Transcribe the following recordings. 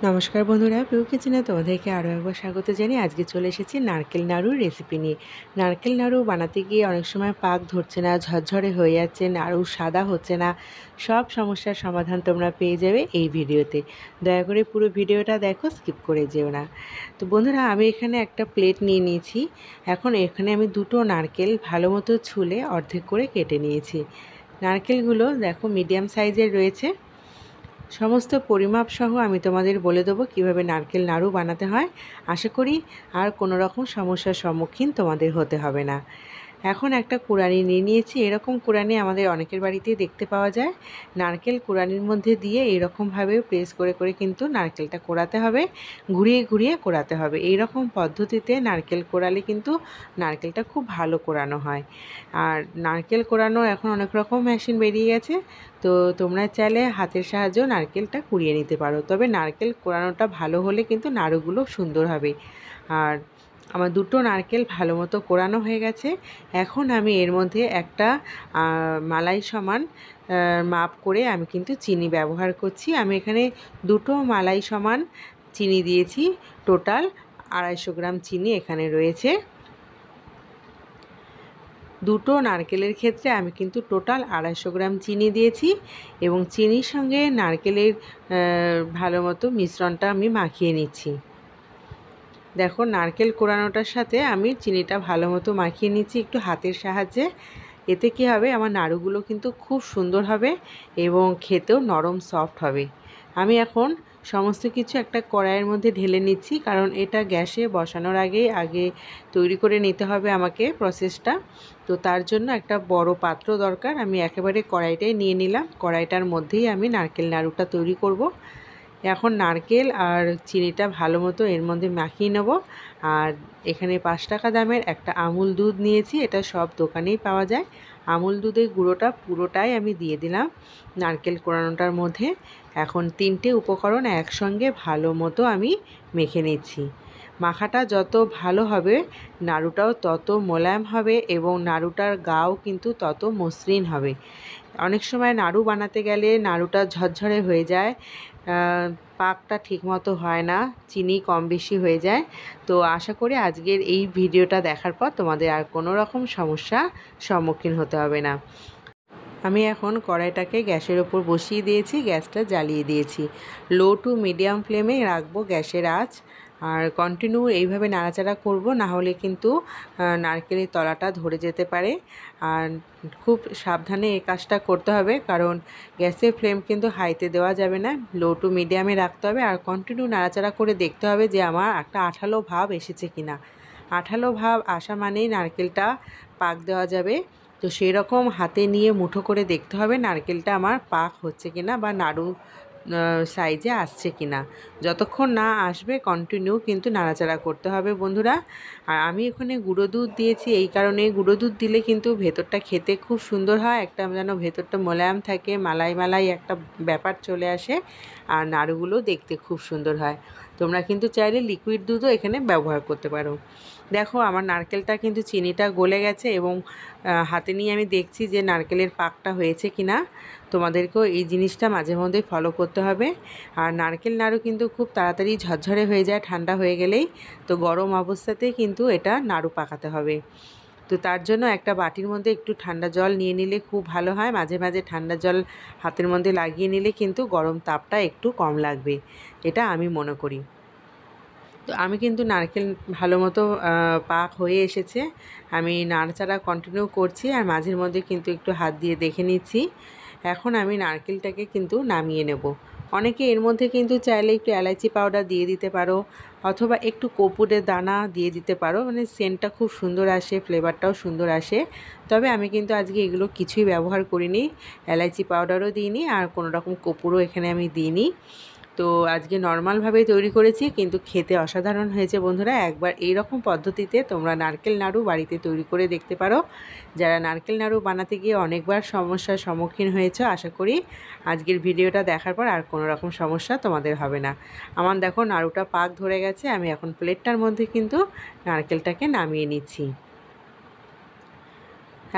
নমস্কার বন্ধুরা, পিউ কিচেনে তোমাদেরকে আরও একবার স্বাগত জানিয়ে আজকে চলে এসেছি নারকেল নাড়ুর রেসিপি নিয়ে। নারকেল নাড়ু বানাতে গিয়ে অনেক সময় পাক ধরছে না, ঝরঝরে হয়ে যাচ্ছে, নাড়ু সাদা হচ্ছে না। সব সমস্যার সমাধান তোমরা পেয়ে যাবে এই ভিডিওতে। দয়া করে পুরো ভিডিওটা দেখো, স্কিপ করে যেও না। তো বন্ধুরা, আমি এখানে একটা প্লেট নিয়ে নিয়েছি। এখন এখানে আমি দুটো নারকেল ভালো মতো ছুলে অর্ধেক করে কেটে নিয়েছি। নারকেলগুলো দেখো মিডিয়াম সাইজের রয়েছে। সমস্ত পরিমাপ সহ আমি তোমাদের বলে দেবো কিভাবে নারকেল নাড়ু বানাতে হয়। আশা করি আর কোনো রকম সমস্যার সম্মুখীন তোমাদের হতে হবে না। এখন একটা কুড়ানি নিয়ে নিয়েছি। এরকম কুড়ানি আমাদের অনেকের বাড়িতেই দেখতে পাওয়া যায়। নারকেল কুড়ানির মধ্যে দিয়ে এইরকমভাবে প্রেস করে করে কিন্তু নারকেলটা কোড়াতে হবে, ঘুরিয়ে ঘুরিয়ে কোড়াতে হবে। এই রকম পদ্ধতিতে নারকেল কোড়ালে কিন্তু নারকেলটা খুব ভালো কোড়ানো হয়। আর নারকেল কোড়ানো এখন অনেক রকম মেশিন বেরিয়ে গেছে, তো তোমরা চাইলে হাতের সাহায্যেও নারকেলটা কুড়িয়ে নিতে পারো। তবে নারকেল কোড়ানোটা ভালো হলে কিন্তু নাড়ুগুলো সুন্দর হবে। আর আমার দুটো নারকেল ভালো মতো কোড়ানো হয়ে গেছে। এখন আমি এর মধ্যে একটা মালাই সমান মাপ করে আমি কিন্তু চিনি ব্যবহার করছি। আমি এখানে দুটো মালাই সমান চিনি দিয়েছি। টোটাল 250 গ্রাম চিনি এখানে রয়েছে। দুটো নারকেলের ক্ষেত্রে আমি কিন্তু টোটাল 250 গ্রাম চিনি দিয়েছি এবং চিনির সঙ্গে নারকেলের ভালো মতো মিশ্রণটা আমি মাখিয়ে নিচ্ছি। দেখো, নারকেল কোড়ানোটার সাথে আমি চিনিটা ভালো মতো মাখিয়ে নিচ্ছি একটু হাতের সাহায্যে। এতে কী হবে, আমার নাড়ুগুলো কিন্তু খুব সুন্দর হবে এবং খেতেও নরম সফট হবে। আমি এখন সমস্ত কিছু একটা কড়াইয়ের মধ্যে ঢেলে নিচ্ছি, কারণ এটা গ্যাসে বসানোর আগে তৈরি করে নিতে হবে আমাকে প্রসেসটা। তো তার জন্য একটা বড় পাত্র দরকার। আমি একেবারে কড়াইটাই নিয়ে নিলাম। কড়াইটার মধ্যেই আমি নারকেল নাড়ুটা তৈরি করব। এখন নারকেল আর চিনিটা ভালো মতো এর মধ্যে মাখিয়ে নেব। আর এখানে 5 টাকা দামের একটা আমুল দুধ নিয়েছি। এটা সব দোকানেই পাওয়া যায়। আমুল দুধের গুঁড়োটা পুরোটাই আমি দিয়ে দিলাম নারকেল কোড়ানোটার মধ্যে। এখন 3টে উপকরণ একসঙ্গে ভালো মতো আমি মেখে নিচ্ছি। মাখাটা যত ভালো হবে নাড়ুটাও তত মোলায়েম হবে এবং নাড়ুটার গাও কিন্তু তত মসৃণ হবে। অনেক সময় নাড়ু বানাতে গেলে নাড়ুটা ঝরঝরে হয়ে যায়, পাকটা ঠিকমতো হয় না, চিনি কম বেশি হয়ে যায়। তো আশা করি আজকের এই ভিডিওটা দেখার পর তোমাদের আর কোনো রকম সমস্যার সম্মুখীন হতে হবে না। আমি এখন কড়াইটাকে গ্যাসের ওপর বসিয়ে দিয়েছি, গ্যাসটা জ্বালিয়ে দিয়েছি। লো টু মিডিয়াম ফ্লেমে রাখবো গ্যাসের আঁচ। আর কন্টিনিউ এইভাবে নাড়াচাড়া করব, না হলে কিন্তু নারকেলের তলাটা ধরে যেতে পারে। আর খুব সাবধানে এই কাজটা করতে হবে, কারণ গ্যাসের ফ্লেম কিন্তু হাইতে দেওয়া যাবে না, লো টু মিডিয়ামে রাখতে হবে। আর কন্টিনিউ নাড়াচাড়া করে দেখতে হবে যে আমার একটা আঠালো ভাব এসেছে কিনা। আঠালো ভাব আসা মানেই নারকেলটা পাক দেওয়া যাবে। তো সেই রকম হাতে নিয়ে মুঠো করে দেখতে হবে নারকেলটা আমার পাক হচ্ছে কিনা বা নাড়ু সাইজে আসছে কিনা। যতক্ষণ না আসবে কন্টিনিউ কিন্তু নাড়াচাড়া করতে হবে বন্ধুরা। আর আমি এখানে গুঁড়ো দুধ দিয়েছি, এই কারণে গুঁড়ো দুধ দিলে কিন্তু ভেতরটা খেতে খুব সুন্দর হয়, একটা যেন ভেতরটা মোলায়েম থাকে, মালাই মালাই একটা ব্যাপার চলে আসে, আর নাড়ুগুলো দেখতে খুব সুন্দর হয়। তোমরা কিন্তু চাইলে লিকুইড দুধও এখানে ব্যবহার করতে পারো। দেখো, আমার নারকেলটা কিন্তু চিনিটা গলে গেছে এবং হাতে নিয়ে আমি দেখছি যে নারকেলের পাকটা হয়েছে কিনা। তোমাদেরকেও এই জিনিসটা মাঝে মধ্যে ফলো করতে হবে। আর নারকেল নাড়ু কিন্তু খুব তাড়াতাড়ি ঝরঝরে হয়ে যায় ঠান্ডা হয়ে গেলেই। তো গরম অবস্থাতেই কিন্তু এটা নাড়ু পাকাতে হবে। তো তার জন্য একটা বাটির মধ্যে একটু ঠান্ডা জল নিয়ে নিলে খুব ভালো হয়। মাঝে মাঝে ঠান্ডা জল হাতের মধ্যে লাগিয়ে নিলে কিন্তু গরম তাপটা একটু কম লাগবে, এটা আমি মনে করি। তো আমি কিন্তু নারকেল ভালো মতো পাক হয়ে এসেছে। আমি নাড়াচাড়া কন্টিনিউ করছি আর মাঝের মধ্যে কিন্তু একটু হাত দিয়ে দেখে নিচ্ছি। এখন আমি নারকেলটাকে কিন্তু নামিয়ে নেব। অনেকে এর মধ্যে কিন্তু চাইলে একটু এলাচি পাউডার দিয়ে দিতে পারো, অথবা একটু কর্পূরের দানা দিয়ে দিতে পারো, মানে সেন্টটা খুব সুন্দর আসে, ফ্লেভারটাও সুন্দর আসে। তবে আমি কিন্তু আজকে এগুলো কিছুই ব্যবহার করিনি, এলাচি পাউডারও দিইনি আর কোনো রকম কর্পূরও এখানে আমি দিইনি। তো আজকে নর্মালভাবেই তৈরি করেছি, কিন্তু খেতে অসাধারণ হয়েছে বন্ধুরা। একবার এই রকম পদ্ধতিতে তোমরা নারকেল নাড়ু বাড়িতে তৈরি করে দেখতে পারো। যারা নারকেল নাড়ু বানাতে গিয়ে অনেকবার সমস্যার সম্মুখীন হয়েছে, আশা করি আজকের ভিডিওটা দেখার পর আর কোনো রকম সমস্যা তোমাদের হবে না। আমার দেখো নাড়ুটা পাক ধরে গেছে। আমি এখন প্লেটটার মধ্যে কিন্তু নারকেলটাকে নামিয়ে নিচ্ছি।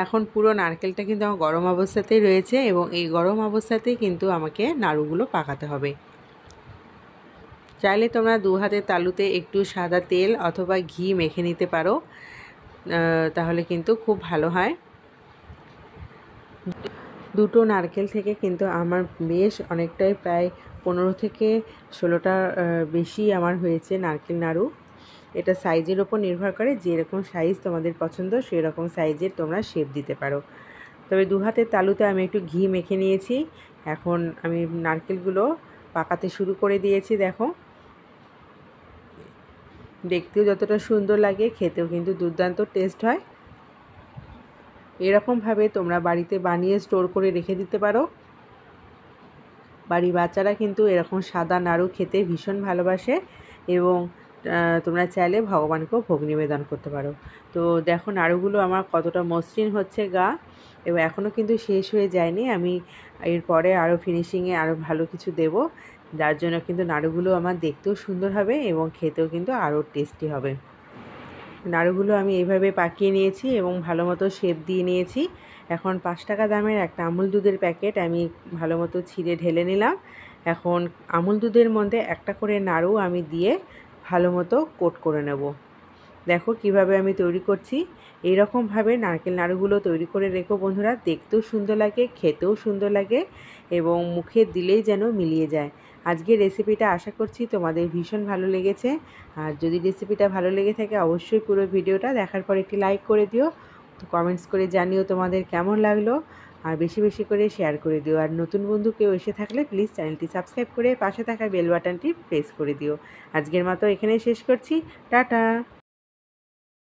এখন পুরো নারকেলটা কিন্তু আমার গরম অবস্থাতেই রয়েছে এবং এই গরম অবস্থাতেই কিন্তু আমাকে নাড়ুগুলো পাকাতে হবে। চাইলে তোমরা 2 হাতের তালুতে একটু সাদা তেল অথবা ঘি মেখে নিতে পারো, তাহলে কিন্তু খুব ভালো হয়। দুটো নারকেল থেকে কিন্তু আমার বেশ অনেকটাই, প্রায় 15 থেকে 16টা বেশি আমার হয়েছে নারকেল নাড়ু। এটা সাইজের ওপর নির্ভর করে, যেরকম সাইজ তোমাদের পছন্দ সেই রকম সাইজের তোমরা শেপ দিতে পারো। তবে 2 হাতের তালুতে আমি একটু ঘি মেখে নিয়েছি। এখন আমি নারকেলগুলো পাকাতে শুরু করে দিয়েছি। দেখো, দেখতেও যতটা সুন্দর লাগে, খেতেও কিন্তু দুর্দান্ত টেস্ট হয়। এরকমভাবে তোমরা বাড়িতে বানিয়ে স্টোর করে রেখে দিতে পারো। বাড়ির বাচ্চারা কিন্তু এরকম সাদা নাড়ু খেতে ভীষণ ভালোবাসে, এবং তোমরা চাইলে ভগবানকেও ভোগ নিবেদন করতে পারো। তো দেখো নাড়ুগুলো আমার কতটা মসৃণ হচ্ছে গা, এবং এখনও কিন্তু শেষ হয়ে যায়নি। আমি এরপরে আরও ফিনিশিংয়ে আরও ভালো কিছু দেব, যার জন্য কিন্তু নাড়ুগুলো আমার দেখতেও সুন্দর হবে এবং খেতেও কিন্তু আরও টেস্টি হবে। নাড়ুগুলো আমি এইভাবে পাকিয়ে নিয়েছি এবং ভালো মতো শেপ দিয়ে নিয়েছি। এখন 5 টাকা দামের একটা আমুল দুধের প্যাকেট আমি ভালো মতো ছিঁড়ে ঢেলে নিলাম। এখন আমুল দুধের মধ্যে একটা করে নাড়ু আমি দিয়ে ভালো মতো কোট করে নেব। দেখো কিভাবে আমি তৈরি করছি। এইরকমভাবে নারকেল নাড়ুগুলো তৈরি করে রেখো বন্ধুরা, দেখতেও সুন্দর লাগে, খেতেও সুন্দর লাগে, এবং মুখে দিলেই যেন মিলিয়ে যায়। আজকের রেসিপিটা আশা করছি তোমাদের ভীষণ ভালো লেগেছে। আর যদি রেসিপিটা ভালো লেগে থাকে অবশ্যই পুরো ভিডিওটা দেখার পর একটি লাইক করে দিও, তো কমেন্টস করে জানিও তোমাদের কেমন লাগলো, আর বেশি বেশি করে শেয়ার করে দিও। আর নতুন বন্ধু কেউ এসে থাকলে প্লিজ চ্যানেলটি সাবস্ক্রাইব করে পাশে থাকা বেল বাটনটি প্রেস করে দিও। আজকের মতো এখানেই শেষ করছি। টাটা।